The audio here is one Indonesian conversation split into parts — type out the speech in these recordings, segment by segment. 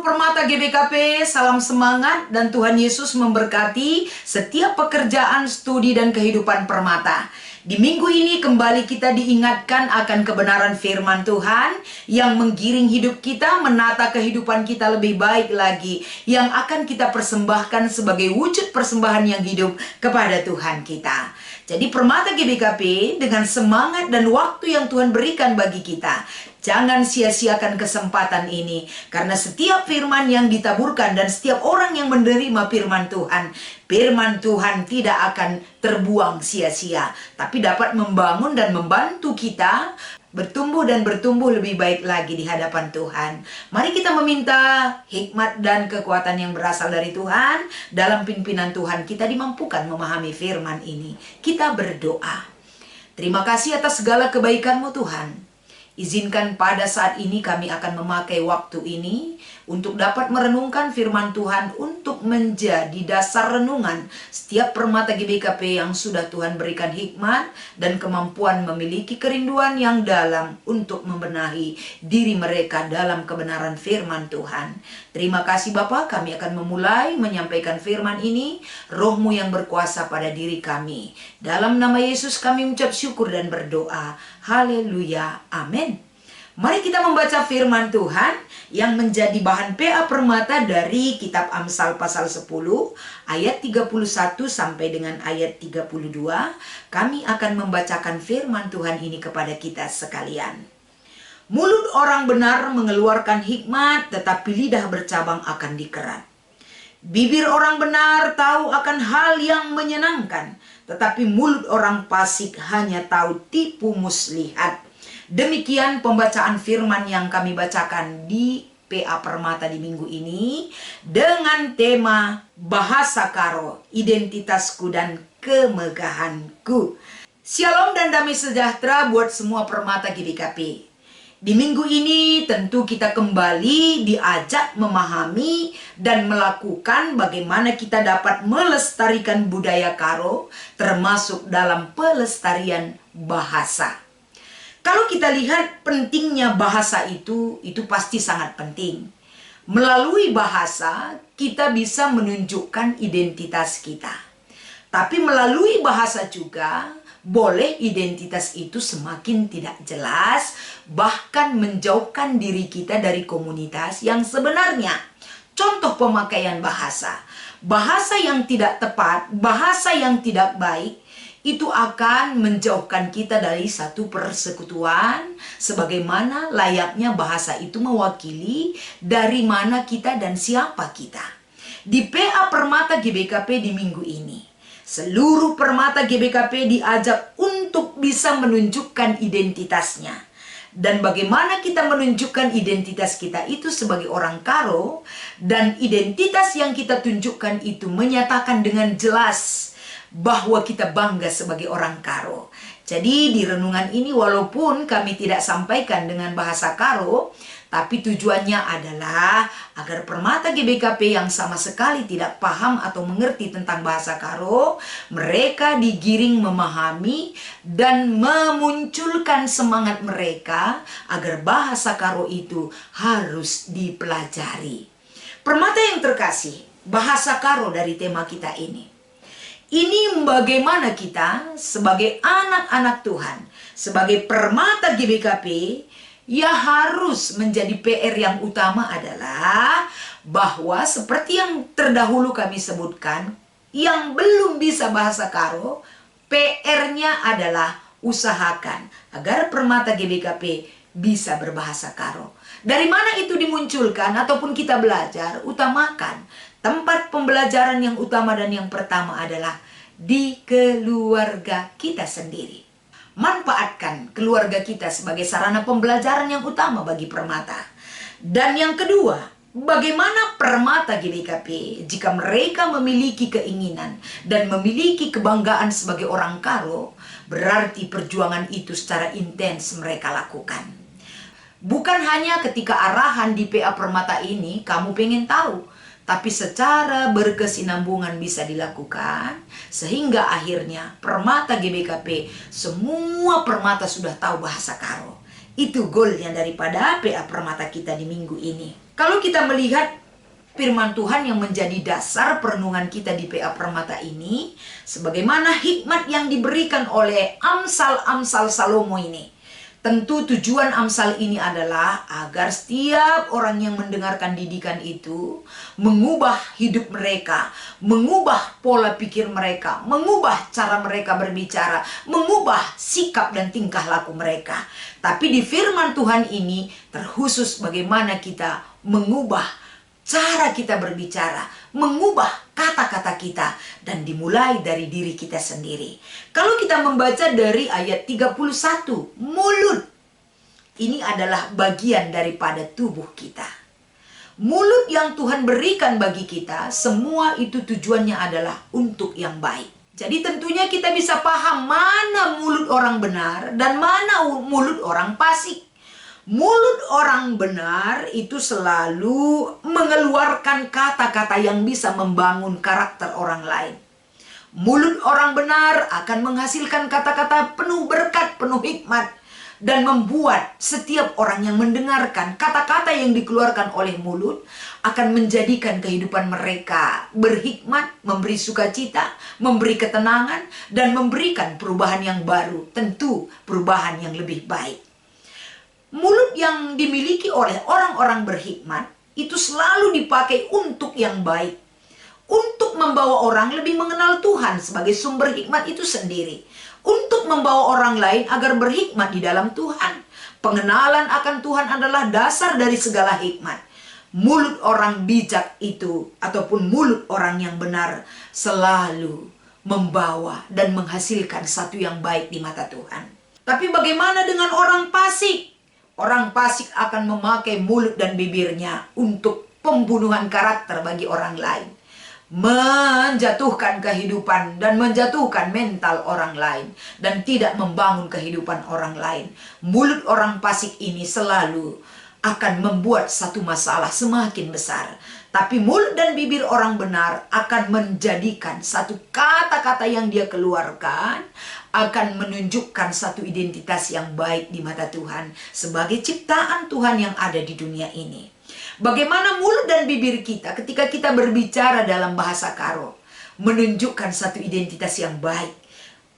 Permata GBKP, salam semangat dan Tuhan Yesus memberkati setiap pekerjaan, studi, dan kehidupan Permata. Di minggu ini kembali kita diingatkan akan kebenaran firman Tuhan yang menggiring hidup kita, menata kehidupan kita lebih baik lagi, yang akan kita persembahkan sebagai wujud persembahan yang hidup kepada Tuhan kita. Jadi Permata GBKP dengan semangat dan waktu yang Tuhan berikan bagi kita, jangan sia-siakan kesempatan ini, karena setiap firman yang ditaburkan dan setiap orang yang menerima firman Tuhan tidak akan terbuang sia-sia, tapi dapat membangun dan membantu kita bertumbuh dan bertumbuh lebih baik lagi di hadapan Tuhan. Mari kita meminta hikmat dan kekuatan yang berasal dari Tuhan. Dalam pimpinan Tuhan kita dimampukan memahami firman ini. Kita berdoa. Terima kasih atas segala kebaikan-Mu Tuhan. Izinkan pada saat ini kami akan memakai waktu ini untuk dapat merenungkan firman Tuhan, untuk menjadi dasar renungan setiap Permata GBKP yang sudah Tuhan berikan hikmat dan kemampuan memiliki kerinduan yang dalam untuk membenahi diri mereka dalam kebenaran firman Tuhan. Terima kasih Bapa, kami akan memulai menyampaikan firman ini. Roh-Mu yang berkuasa pada diri kami. Dalam nama Yesus kami mengucap syukur dan berdoa. Haleluya. Amin. Mari kita membaca firman Tuhan yang menjadi bahan PA Permata dari kitab Amsal pasal 10 ayat 31 sampai dengan ayat 32. Kami akan membacakan firman Tuhan ini kepada kita sekalian. Mulut orang benar mengeluarkan hikmat, tetapi lidah bercabang akan dikerat. Bibir orang benar tahu akan hal yang menyenangkan, tetapi mulut orang fasik hanya tahu tipu muslihat. Demikian pembacaan firman yang kami bacakan di PA Permata di minggu ini dengan tema bahasa karo, identitasku dan kemegahanku. Shalom dan damai sejahtera buat semua Permata GBKP. Di minggu ini tentu kita kembali diajak memahami dan melakukan bagaimana kita dapat melestarikan budaya karo, termasuk dalam pelestarian bahasa. Kalau kita lihat pentingnya bahasa itu pasti sangat penting. Melalui bahasa kita bisa menunjukkan identitas kita. Tapi melalui bahasa juga boleh identitas itu semakin tidak jelas, bahkan menjauhkan diri kita dari komunitas yang sebenarnya. Contoh pemakaian bahasa. Bahasa yang tidak tepat, bahasa yang tidak baik, itu akan menjauhkan kita dari satu persekutuan, sebagaimana layaknya bahasa itu mewakili dari mana kita dan siapa kita. Di PA Permata GBKP di minggu ini, seluruh Permata GBKP diajak untuk bisa menunjukkan identitasnya. Dan bagaimana kita menunjukkan identitas kita itu sebagai orang karo, dan identitas yang kita tunjukkan itu menyatakan dengan jelas bahwa kita bangga sebagai orang karo. Jadi di renungan ini walaupun kami tidak sampaikan dengan bahasa karo, tapi tujuannya adalah agar Permata GBKP yang sama sekali tidak paham atau mengerti tentang bahasa karo, mereka digiring memahami dan memunculkan semangat mereka agar bahasa karo itu harus dipelajari. Permata yang terkasih, bahasa karo dari tema kita ini. Ini bagaimana kita sebagai anak-anak Tuhan, sebagai Permata GBKP, ya harus menjadi PR yang utama adalah bahwa seperti yang terdahulu kami sebutkan, yang belum bisa bahasa karo, PR-nya adalah usahakan agar Permata GBKP bisa berbahasa karo. Dari mana itu dimunculkan ataupun kita belajar, utamakan tempat pembelajaran yang utama dan yang pertama adalah di keluarga kita sendiri. Manfaatkan keluarga kita sebagai sarana pembelajaran yang utama bagi Permata. Dan yang kedua, bagaimana Permata GBKP jika mereka memiliki keinginan dan memiliki kebanggaan sebagai orang karo, berarti perjuangan itu secara intens mereka lakukan. Bukan hanya ketika arahan di PA Permata ini kamu pengen tahu, tapi secara berkesinambungan bisa dilakukan sehingga akhirnya Permata GBKP, semua Permata sudah tahu bahasa karo. Itu goalnya daripada PA Permata kita di minggu ini. Kalau kita melihat firman Tuhan yang menjadi dasar perenungan kita di PA Permata ini, sebagaimana hikmat yang diberikan oleh Amsal-Amsal Salomo ini. Tentu tujuan Amsal ini adalah agar setiap orang yang mendengarkan didikan itu mengubah hidup mereka, mengubah pola pikir mereka, mengubah cara mereka berbicara, mengubah sikap dan tingkah laku mereka. Tapi di firman Tuhan ini terkhusus bagaimana kita mengubah cara kita berbicara, mengubah kata-kata kita, dan dimulai dari diri kita sendiri. Kalau kita membaca dari ayat 31, mulut ini adalah bagian daripada tubuh kita. Mulut yang Tuhan berikan bagi kita, semua itu tujuannya adalah untuk yang baik. Jadi tentunya kita bisa paham mana mulut orang benar dan mana mulut orang fasik. Mulut orang benar itu selalu mengeluarkan kata-kata yang bisa membangun karakter orang lain. Mulut orang benar akan menghasilkan kata-kata penuh berkat, penuh hikmat, dan membuat setiap orang yang mendengarkan kata-kata yang dikeluarkan oleh mulut akan menjadikan kehidupan mereka berhikmat, memberi sukacita, memberi ketenangan, dan memberikan perubahan yang baru, tentu perubahan yang lebih baik. Mulut yang dimiliki oleh orang-orang berhikmat itu selalu dipakai untuk yang baik. Untuk membawa orang lebih mengenal Tuhan sebagai sumber hikmat itu sendiri. Untuk membawa orang lain agar berhikmat di dalam Tuhan. Pengenalan akan Tuhan adalah dasar dari segala hikmat. Mulut orang bijak itu ataupun mulut orang yang benar selalu membawa dan menghasilkan satu yang baik di mata Tuhan. Tapi bagaimana dengan orang fasik? Orang fasik akan memakai mulut dan bibirnya untuk pembunuhan karakter bagi orang lain. Menjatuhkan kehidupan dan menjatuhkan mental orang lain. Dan tidak membangun kehidupan orang lain. Mulut orang fasik ini selalu akan membuat satu masalah semakin besar. Tapi mulut dan bibir orang benar akan menjadikan satu kata-kata yang dia keluarkan akan menunjukkan satu identitas yang baik di mata Tuhan sebagai ciptaan Tuhan yang ada di dunia ini. Bagaimana mulut dan bibir kita ketika kita berbicara dalam bahasa Karo menunjukkan satu identitas yang baik.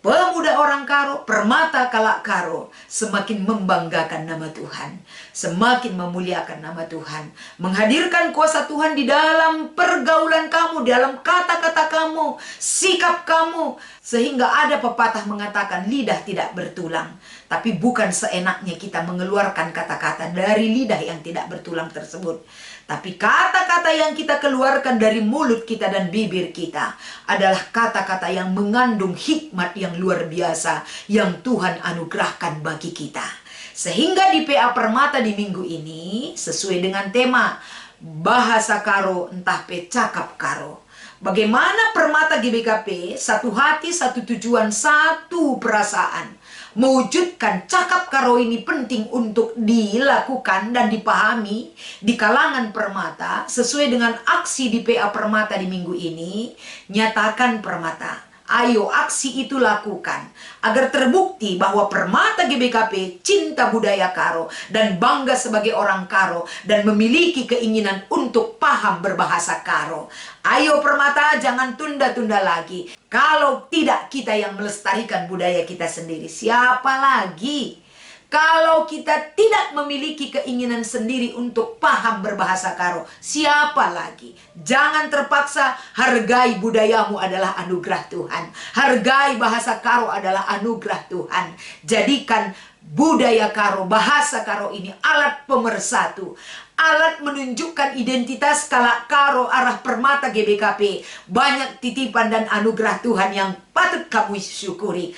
Pemuda orang Karo, permata kalak Karo, semakin membanggakan nama Tuhan, semakin memuliakan nama Tuhan, menghadirkan kuasa Tuhan di dalam pergaulan kamu, dalam kata-kata kamu, sikap kamu, sehingga ada pepatah mengatakan lidah tidak bertulang. Tapi bukan seenaknya kita mengeluarkan kata-kata dari lidah yang tidak bertulang tersebut. Tapi kata-kata yang kita keluarkan dari mulut kita dan bibir kita adalah kata-kata yang mengandung hikmat yang luar biasa yang Tuhan anugerahkan bagi kita. Sehingga di PA Permata di minggu ini sesuai dengan tema bahasa Karo entah pe cakap Karo. Bagaimana Permata GBKP satu hati, satu tujuan, satu perasaan. Mewujudkan cakap Karo ini penting untuk dilakukan dan dipahami di kalangan Permata sesuai dengan aksi di PA Permata di minggu ini. Nyatakan Permata, ayo aksi itu lakukan agar terbukti bahwa Permata GBKP cinta budaya Karo dan bangga sebagai orang Karo dan memiliki keinginan untuk paham berbahasa Karo. Ayo Permata, jangan tunda-tunda lagi. Kalau tidak kita yang melestarikan budaya kita sendiri, siapa lagi? Kalau kita tidak memiliki keinginan sendiri untuk paham berbahasa Karo, siapa lagi? Jangan terpaksa, hargai budayamu adalah anugerah Tuhan. Hargai bahasa Karo adalah anugerah Tuhan. Jadikan budaya Karo, bahasa Karo ini alat pemersatu. Alat menunjukkan identitas kalak Karo arah Permata GBKP. Banyak titipan dan anugerah Tuhan yang patut kamu syukuri.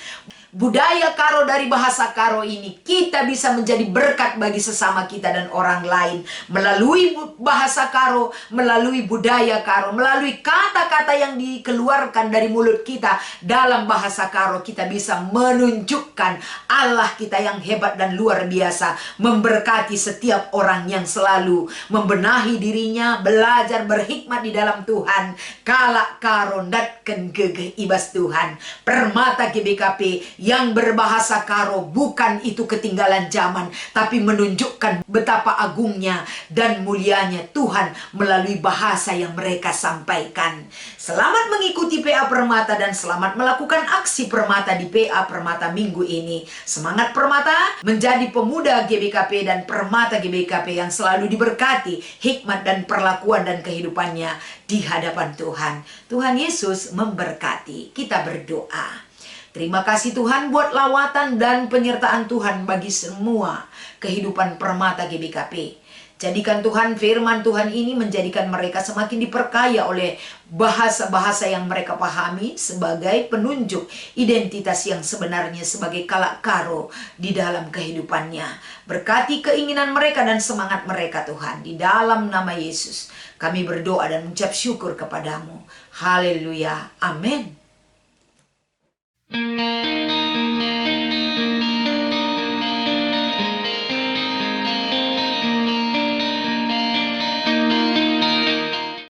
Budaya Karo dari bahasa Karo ini kita bisa menjadi berkat bagi sesama kita dan orang lain. Melalui bahasa Karo, melalui budaya Karo, melalui kata-kata yang dikeluarkan dari mulut kita dalam bahasa Karo, kita bisa menunjukkan Allah kita yang hebat dan luar biasa. Memberkati setiap orang yang selalu membenahi dirinya, belajar berhikmat di dalam Tuhan. Kalak Karo datken gegeh ibas Tuhan. Permata GBKP yang berbahasa Karo. Bukan itu ketinggalan zaman, tapi menunjukkan betapa agungnya dan mulianya Tuhan melalui bahasa yang mereka sampaikan. Selamat mengikuti PA Permata dan selamat melakukan aksi Permata di PA Permata minggu ini. Semangat Permata menjadi pemuda GBKP dan Permata GBKP yang selalu diberkati hikmat dan perlakuan dan kehidupannya di hadapan Tuhan. Tuhan Yesus memberkati. Kita berdoa. Terima kasih Tuhan buat lawatan dan penyertaan Tuhan bagi semua kehidupan Permata GBKP. Jadikan Tuhan firman Tuhan ini menjadikan mereka semakin diperkaya oleh bahasa-bahasa yang mereka pahami sebagai penunjuk identitas yang sebenarnya sebagai Kalak Karo di dalam kehidupannya. Berkati keinginan mereka dan semangat mereka Tuhan. Di dalam nama Yesus kami berdoa dan mengucap syukur kepadamu. Haleluya. Amin.